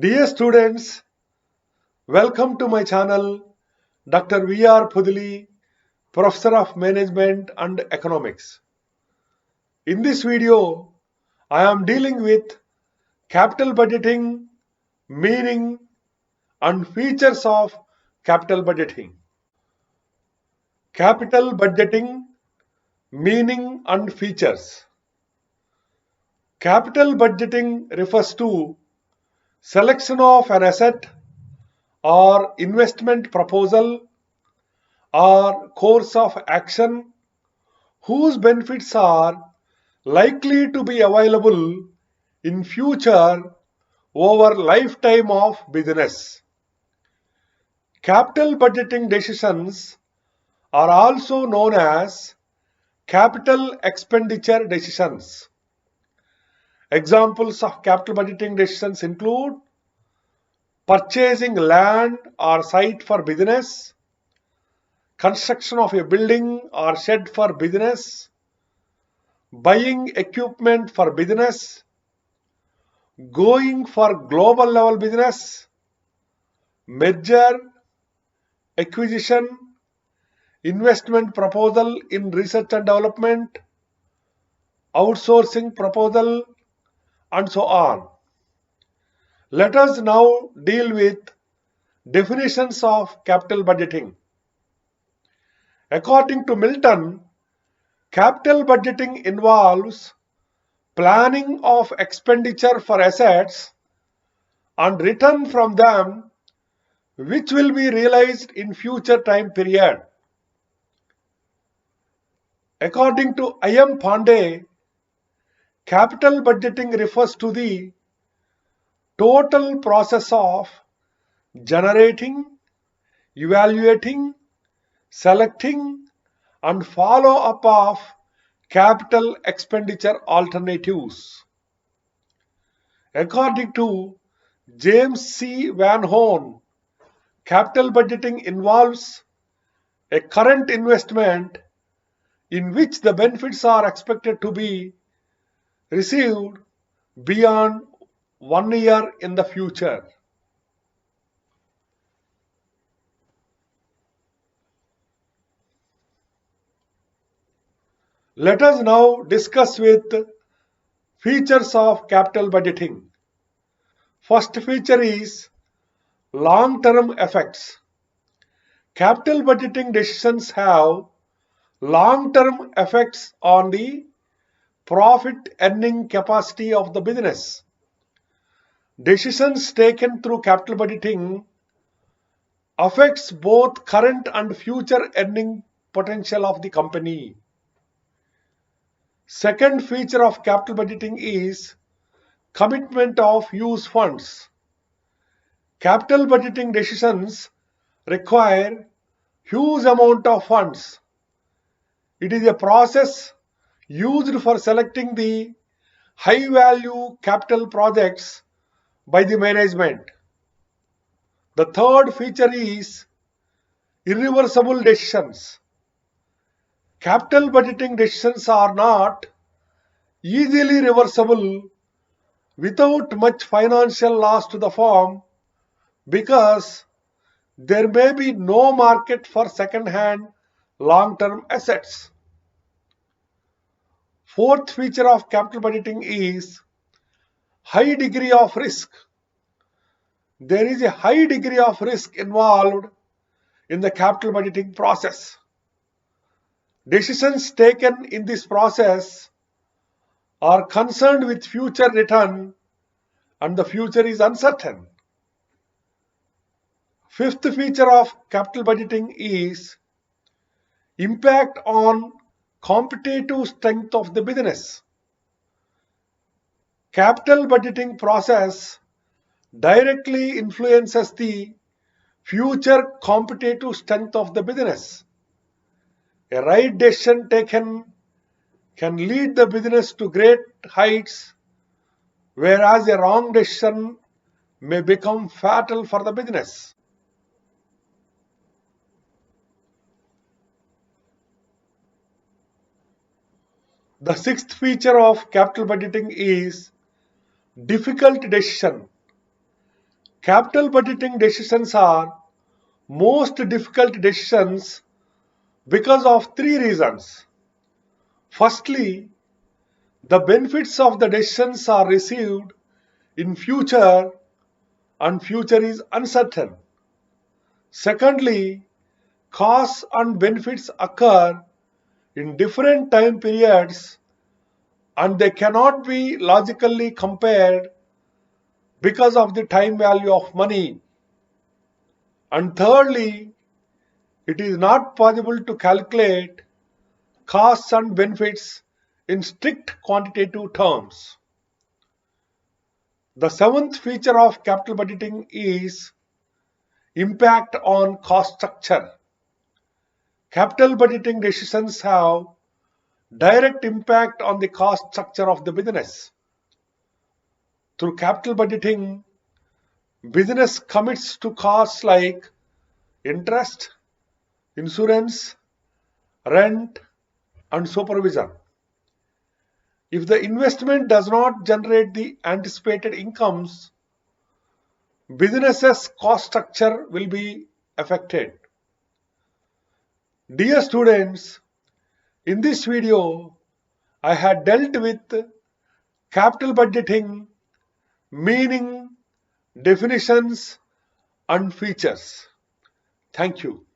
Dear students, welcome to my channel, Dr. V.R. Pudili, Professor of Management and Economics. In this video, I am dealing with capital budgeting, meaning and features of capital budgeting. Capital budgeting, meaning and features. Capital budgeting refers to selection of an asset or investment proposal or course of action whose benefits are likely to be available in future over lifetime of business. Capital budgeting decisions are also known as capital expenditure decisions. Examples of capital budgeting decisions include purchasing land or site for business, construction of a building or shed for business, buying equipment for business, going for global level business, merger, acquisition, investment proposal in research and development, outsourcing proposal, and so on. Let us now deal with definitions of capital budgeting. According to Milton, capital budgeting involves planning of expenditure for assets and return from them which will be realized in future time period. According to I.M. Pandey, capital budgeting refers to the total process of generating, evaluating, selecting, and follow up of capital expenditure alternatives. According to James C. Van Horn, capital budgeting involves a current investment in which the benefits are expected to be received beyond 1 year in the future. Let us now discuss with features of capital budgeting. First feature is long-term effects. Capital budgeting decisions have long-term effects on the profit earning capacity of the business. Decisions taken through capital budgeting affects both current and future earning potential of the company. Second feature of capital budgeting is commitment of use funds. Capital budgeting decisions require huge amount of funds. It is a process used for selecting the high value capital projects by the management. The third feature is irreversible decisions. Capital budgeting decisions are not easily reversible without much financial loss to the firm because there may be no market for second-hand long-term assets. Fourth feature of capital budgeting is high degree of risk. There is a high degree of risk involved in the capital budgeting process. Decisions taken in this process are concerned with future return and the future is uncertain. Fifth feature of capital budgeting is impact on competitive strength of the business. Capital budgeting process directly influences the future competitive strength of the business. A right decision taken can lead the business to great heights, whereas a wrong decision may become fatal for the business. The sixth feature of capital budgeting is difficult decision. Capital budgeting decisions are most difficult decisions because of three reasons. Firstly, the benefits of the decisions are received in future and future is uncertain. Secondly, costs and benefits occur in different time periods and they cannot be logically compared because of the time value of money. And thirdly, it is not possible to calculate costs and benefits in strict quantitative terms. The seventh feature of capital budgeting is impact on cost structure. Capital budgeting decisions have direct impact on the cost structure of the business. Through capital budgeting, business commits to costs like interest, insurance, rent, and supervision. If the investment does not generate the anticipated incomes, business's cost structure will be affected. Dear students, in this video, I had dealt with capital budgeting, meaning, definitions, and features. Thank you.